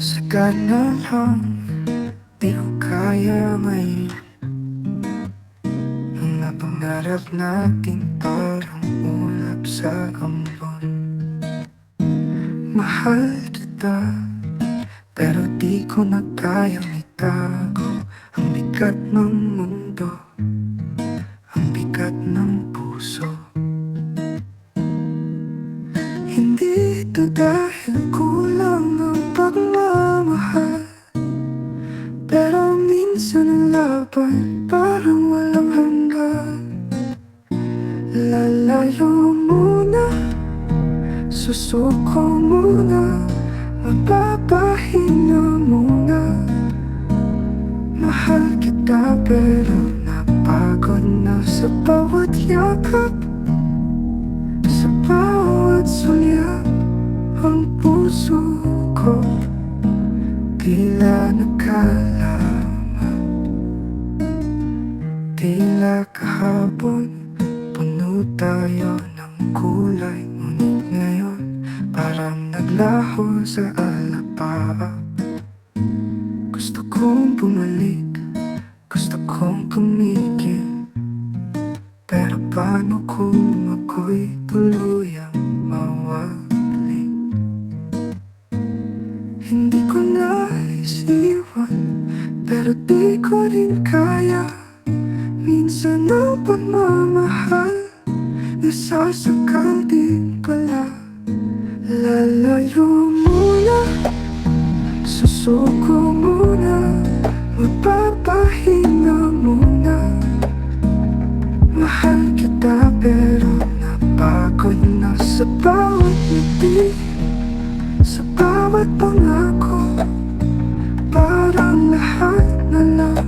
Sagad na lang, di ko kaya ngayon. Mga pangarap natin parang ulap sa ambon. Mahal kita, pero di ko na kayang itago. Ang bigat ng mundo, ang bigat ng puso. Hindi ito dahil kulang ang pagmamahal, pero minsan ang laban parang walang hanggan. Lalayo muna, susuko muna, mapapahinga muna. Mahal kita pero napagod na sa bawat yakap, sa bawat sulyap. Ang puso ko tila nakalaman. Tila kahapon puno tayo ng kulay, ngunit ngayon parang naglaho sa alapaap. Gusto kong bumalik, gusto kong tumigil, pero paano kung ako'y tuluyang mawali? Hindi ko nais iwan, pero di ko rin kaya. Minsan ang pagmamahal nasasakal din pala. Lalayo muna, susuko muna, mapapahinga muna. Mahal kita pero napagod na sa bawat ngiti, sa bawat pangako. Parang lahat na lang